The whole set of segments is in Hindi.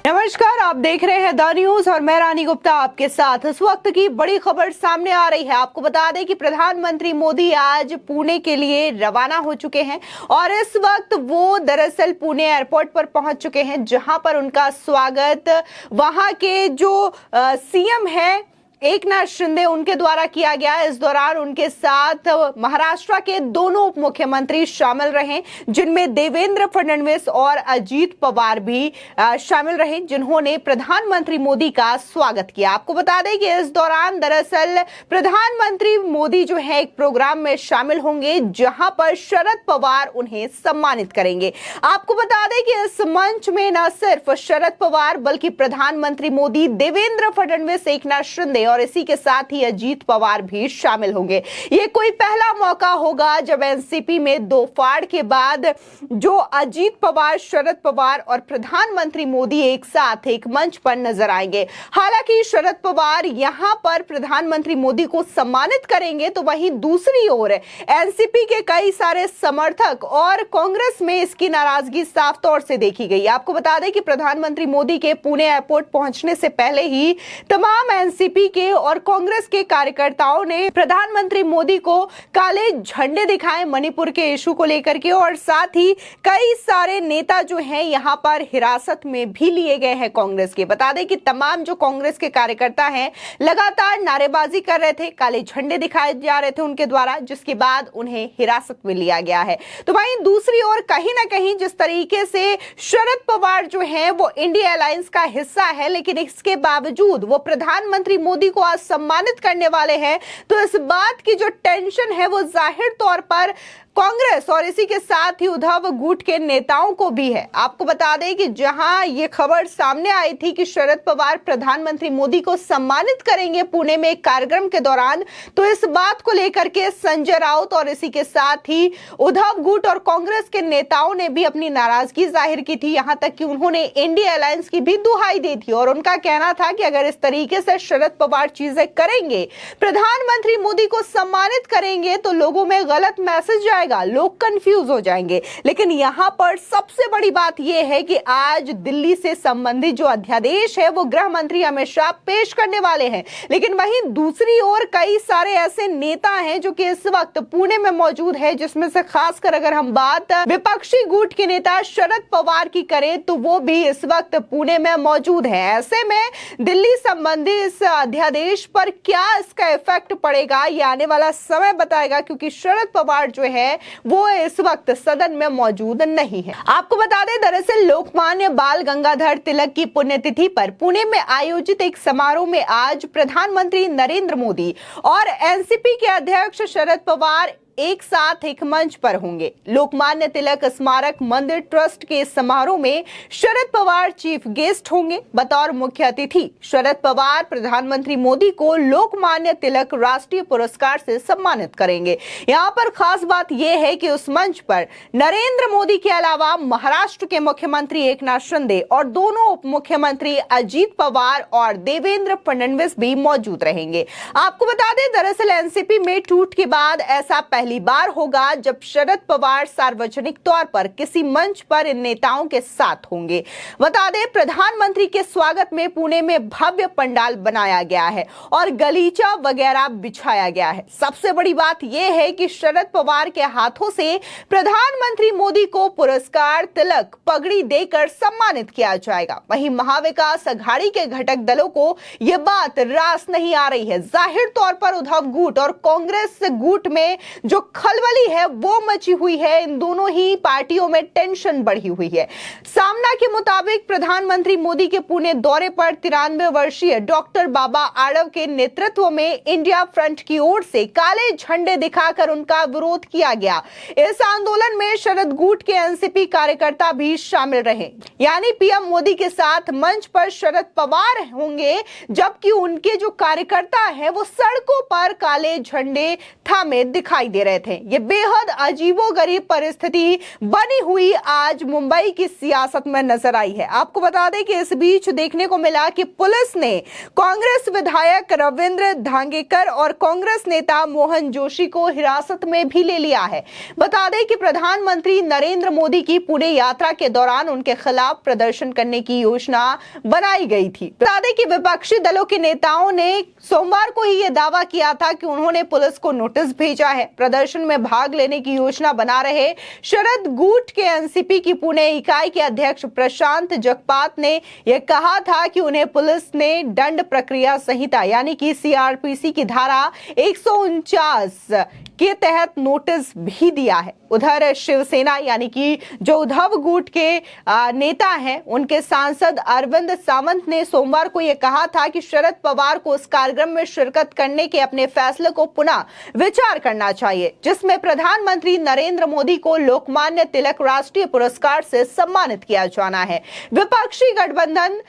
नमस्कार, आप देख रहे हैं द न्यूज और मैं रानी गुप्ता आपके साथ। इस वक्त की बड़ी खबर सामने आ रही है। आपको बता दें कि प्रधानमंत्री मोदी आज पुणे के लिए रवाना हो चुके हैं और इस वक्त वो दरअसल पुणे एयरपोर्ट पर पहुंच चुके हैं, जहां पर उनका स्वागत वहां के जो सीएम है एकनाथ शिंदे उनके द्वारा किया गया। इस दौरान उनके साथ महाराष्ट्र के दोनों उप मुख्यमंत्री शामिल रहे, जिनमें देवेंद्र फडणवीस और अजीत पवार भी शामिल रहे, जिन्होंने प्रधानमंत्री मोदी का स्वागत किया। आपको बता दें कि इस दौरान दरअसल प्रधानमंत्री मोदी जो है एक प्रोग्राम में शामिल होंगे, जहां पर शरद पवार उन्हें सम्मानित करेंगे। आपको बता दें कि इस मंच में न सिर्फ शरद पवार बल्कि प्रधानमंत्री मोदी, देवेंद्र फडणवीस, एकनाथ शिंदे और इसी के साथ ही अजीत पवार भी शामिल होंगे। ये कोई पहला मौका होगा जब एनसीपी में दो फाड़ के बाद जो अजीत पवार, शरद पवार और प्रधानमंत्री मोदी एक साथ एक मंच पर नजर आएंगे। हालांकि शरद पवार यहां पर प्रधानमंत्री मोदी को सम्मानित करेंगे, तो वहीं दूसरी ओर एनसीपी के कई सारे समर्थक और कांग्रेस में इसकी नाराजगी साफ तौर से देखी गई। आपको बता दें कि प्रधानमंत्री मोदी के पुणे एयरपोर्ट पहुंचने से पहले ही तमाम एनसीपी के और कांग्रेस के कार्यकर्ताओं ने प्रधानमंत्री मोदी को काले झंडे दिखाए मणिपुर के इशू को लेकर के, और साथ ही कई सारे नेता जो हैं यहां पर हिरासत में भी लिए गए हैं कांग्रेस के। बता दें कि तमाम जो कांग्रेस के कार्यकर्ता हैं लगातार नारेबाजी कर रहे थे, काले झंडे दिखाए जा रहे थे उनके द्वारा, जिसके बाद उन्हें हिरासत में लिया गया है। तो वहीं दूसरी ओर कहीं ना कहीं जिस तरीके से शरद पवार जो है वो इंडिया अलायंस का हिस्सा है, लेकिन इसके बावजूद वो प्रधानमंत्री मोदी को आज सम्मानित करने वाले हैं, तो इस बात की जो टेंशन है वो जाहिर तौर पर कांग्रेस और इसी के साथ ही उद्धव गुट के नेताओं को भी है। आपको बता दें कि जहां ये खबर सामने आई थी कि शरद पवार प्रधानमंत्री मोदी को सम्मानित करेंगे पुणे में एक कार्यक्रम के दौरान, तो इस बात को लेकर के संजय राउत और इसी के साथ ही उद्धव गुट और कांग्रेस के नेताओं ने भी अपनी नाराजगी जाहिर की थी। यहां तक कि उन्होंने इंडिया अलायंस की भी दुहाई दी थी और उनका कहना था कि अगर इस तरीके से शरद पवार चीजें करेंगे, प्रधानमंत्री मोदी को सम्मानित करेंगे, तो लोगों में गलत मैसेज जाएगा, लोग कंफ्यूज हो जाएंगे। लेकिन यहां पर सबसे बड़ी बात यह है कि आज दिल्ली से संबंधित जो अध्यादेश है वो गृह मंत्री अमित शाह पेश करने वाले हैं। लेकिन वहीं दूसरी ओर कई सारे ऐसे नेता हैं जो कि इस वक्त पुणे में मौजूद है, जिसमें से खासकर अगर हम बात विपक्षी गुट के नेता शरद पवार की करें, तो वो भी इस वक्त पुणे में मौजूद है। ऐसे में दिल्ली संबंधी इस अध्यादेश पर क्या इसका इफेक्ट पड़ेगा, ये आने वाला समय बताएगा, क्योंकि शरद पवार जो है वो इस वक्त सदन में मौजूद नहीं है। आपको बता दें, दरअसल लोकमान्य बाल गंगाधर तिलक की पुण्यतिथि पर पुणे में आयोजित एक समारोह में आज प्रधानमंत्री नरेंद्र मोदी और एनसीपी के अध्यक्ष शरद पवार एक साथ एक मंच पर होंगे। लोकमान्य तिलक स्मारक मंदिर ट्रस्ट के समारोह में शरद पवार चीफ गेस्ट होंगे। बतौर मुख्य अतिथि शरद पवार प्रधानमंत्री मोदी को लोकमान्य तिलक राष्ट्रीय पुरस्कार से सम्मानित करेंगे। यहाँ पर खास बात यह है कि उस मंच पर नरेंद्र मोदी के अलावा महाराष्ट्र के मुख्यमंत्री एकनाथ शिंदे और दोनों उप मुख्यमंत्री अजीत पवार और देवेंद्र फडणवीस भी मौजूद रहेंगे। आपको बता दें, दरअसल एनसीपी में टूट के बाद ऐसा पहली बार होगा जब शरद पवार सार्वजनिक तौर पर किसी मंच पर इन नेताओं के साथ होंगे। बता दें, प्रधानमंत्री के स्वागत में पुणे में भव्य पंडाल बनाया गया है और गलीचा वगैरह बिछाया गया है। सबसे बड़ी बात यह है कि शरद पवार के हाथों से प्रधानमंत्री मोदी को पुरस्कार, तिलक, पगड़ी देकर सम्मानित किया जाएगा। वहीं महाविकास अघाड़ी के घटक दलों को यह बात रास नहीं आ रही है। जाहिर तौर पर उद्धव गुट और कांग्रेस गुट में जो खलबली है वो मची हुई है। इन दोनों ही पार्टियों में टेंशन बढ़ी हुई है। सामना के मुताबिक प्रधानमंत्री मोदी के पुणे दौरे पर 93 वर्षीय डॉक्टर बाबा आडव के नेतृत्व में इंडिया फ्रंट की ओर से काले झंडे दिखाकर उनका विरोध किया गया। इस आंदोलन में शरद गुट के एनसीपी कार्यकर्ता भी शामिल रहे, यानी पीएम मोदी के साथ मंच पर शरद पवार होंगे, जबकि उनके जो कार्यकर्ता हैं वो सड़कों पर काले झंडे थामे दिखाई दे रहे थे। ये बेहद अजीबोगरीब परिस्थिति बनी हुई आज मुंबई की सियासत में नजर आई है। आपको बता दें कि इस बीच देखने को मिला कि पुलिस ने कांग्रेस विधायक रविंद्र धांगेकर और कांग्रेस नेता मोहन जोशी को हिरासत में भी ले लिया है। बता दें कि प्रधानमंत्री नरेंद्र मोदी की पुणे यात्रा के दौरान उनके खिलाफ प्रदर्शन करने की योजना बनाई गई थी। बता दें कि विपक्षी दलों के नेताओं ने सोमवार को ही यह दावा किया था कि उन्होंने पुलिस को नोटिस भेजा है। प्रदर्शन में भाग लेने की योजना बना रहे शरद गुट के एनसीपी की पुणे इकाई के अध्यक्ष प्रशांत जगपात ने यह कहा था कि उन्हें पुलिस ने दंड प्रक्रिया संहिता यानी कि सीआरपीसी की धारा 149 के तहत नोटिस भी दिया है। उधर शिवसेना यानी कि जो उद्धव गुट के नेता हैं, उनके सांसद अरविंद सावंत ने सोमवार को यह कहा था कि शरद पवार को उस कार्यक्रम में शिरकत करने के अपने फैसले को पुनः विचार करना चाहिए जिसमें प्रधानमंत्री नरेंद्र मोदी को लोकमान्य तिलक राष्ट्रीय पुरस्कार से सम्मानित किया जाना है। विपक्षी गठबंधन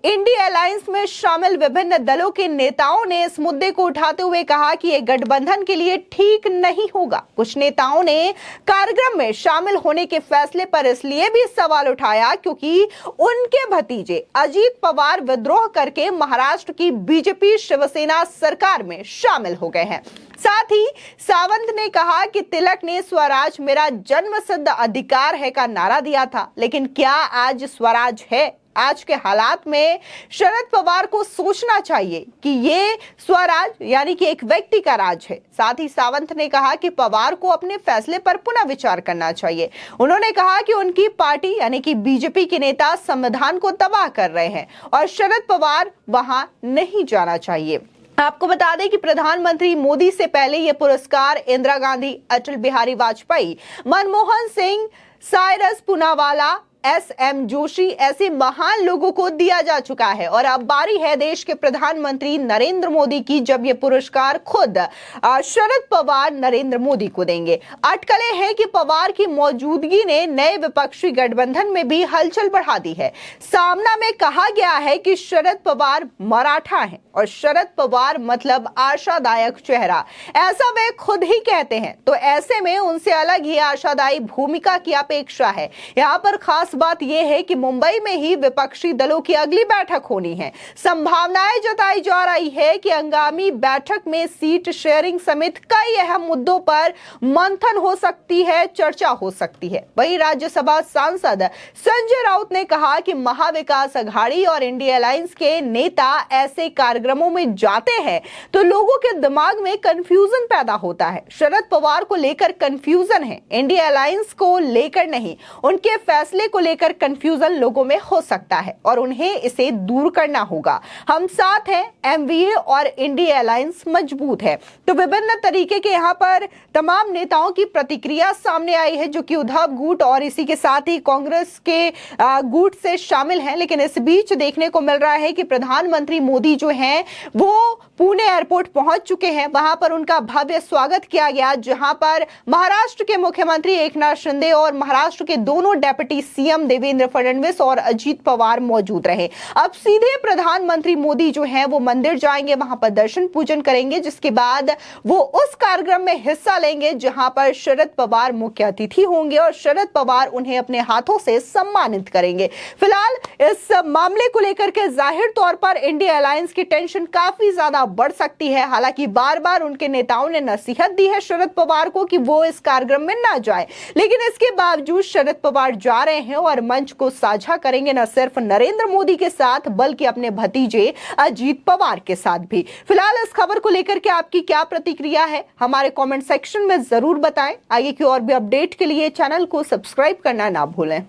इंडिया अलायंस में शामिल विभिन्न दलों के नेताओं ने इस मुद्दे को उठाते हुए कहा कि यह गठबंधन के लिए ठीक नहीं होगा। कुछ नेताओं ने कार्यक्रम में शामिल होने के फैसले पर इसलिए भी सवाल उठाया क्योंकि उनके भतीजे अजीत पवार विद्रोह करके महाराष्ट्र की बीजेपी शिवसेना सरकार में शामिल हो गए हैं। साथ ही सावंत ने कहा कि तिलक ने स्वराज मेरा जन्मसिद्ध अधिकार है का नारा दिया था, लेकिन क्या आज स्वराज है? आज के हालात में शरद पवार को सोचना चाहिए कि ये स्वराज यानी कि एक व्यक्ति का राज है। साथ ही सावंत ने कहा कि पवार को अपने फैसले पर पुनः विचार करना चाहिए। उन्होंने कहा कि उनकी पार्टी यानी कि बीजेपी के नेता संविधान को तबाह कर रहे हैं और शरद पवार वहां नहीं जाना चाहिए। आपको बता दें कि प्रधानमंत्री मोदी से पहले यह पुरस्कार इंदिरा गांधी, अटल बिहारी वाजपेयी, मनमोहन सिंह, साइरस पूनावाला, एसएम जोशी ऐसे महान लोगों को दिया जा चुका है और अब बारी है देश के प्रधानमंत्री नरेंद्र मोदी की, जब ये पुरस्कार खुद शरद पवार नरेंद्र मोदी को देंगे। अटकलें हैं कि पवार की मौजूदगी ने नए विपक्षी गठबंधन में भी हलचल बढ़ा दी है। सामना में कहा गया है कि शरद पवार मराठा हैं और शरद पवार मतलब आशादायक चेहरा, ऐसा वे खुद ही कहते हैं। तो ऐसे में उनसे अलग ही आशादायी भूमिका की अपेक्षा है। यहाँ पर खास बात यह है कि मुंबई में ही विपक्षी दलों की अगली बैठक होनी है। संभावनाएं जताई जा रही है कि आगामी बैठक में सीट शेयरिंग समेत कई अहम मुद्दों पर मंथन हो सकती है, चर्चा हो सकती है। वहीं राज्यसभा सांसद संजय राउत ने कहा कि महाविकास अघाड़ी और इंडिया अलायंस के नेता ऐसे कार्यक्रमों में जाते हैं तो लोगों के दिमाग में कंफ्यूजन पैदा होता है। शरद पवार को लेकर कंफ्यूजन है, इंडिया अलायंस को लेकर नहीं। उनके फैसले को लेकर कंफ्यूजन लोगों में हो सकता है और उन्हें इसे दूर करना होगा। हम साथ हैं, एमवीए और इंडिया अलायंस मजबूत है। तो विभिन्न तरीके के यहाँ पर तमाम नेताओं की प्रतिक्रिया सामने आई है जो कि उद्धव गुट और इसी के साथ ही कांग्रेस के गुट से शामिल हैं। लेकिन इस बीच देखने को मिल रहा है कि प्रधानमंत्री मोदी जो हैं वो पुणे एयरपोर्ट पहुंच चुके हैं। वहां पर उनका भव्य स्वागत किया गया, जहां पर महाराष्ट्र के मुख्यमंत्री एकनाथ शिंदे और महाराष्ट्र के दोनों डेप्यूटी सीएम देवेंद्र फडणवीस और अजीत पवार मौजूद रहे। अब सीधे प्रधानमंत्री मोदी जो हैं वो मंदिर जाएंगे, वहां पर दर्शन पूजन करेंगे, जिसके बाद वो उस कार्यक्रम में हिस्सा लेंगे जहां पर शरद पवार मुख्य अतिथि होंगे और शरद पवार उन्हें अपने हाथों से सम्मानित करेंगे। फिलहाल इस मामले को लेकर के जाहिर तौर पर इंडिया अलायंस की टेंशन काफी ज्यादा बढ़ सकती है। हालांकि बार बार उनके नेताओं ने नसीहत दी है शरद पवार को कि वो इस कार्यक्रम में ना जाए, लेकिन इसके बावजूद शरद पवार जा रहे हैं और मंच को साझा करेंगे न सिर्फ नरेंद्र मोदी के साथ बल्कि अपने भतीजे अजीत पवार के साथ भी। फिलहाल इस खबर को लेकर के आपकी क्या प्रतिक्रिया है हमारे कमेंट सेक्शन में जरूर बताएं। आगे की और भी अपडेट के लिए चैनल को सब्सक्राइब करना ना भूलें।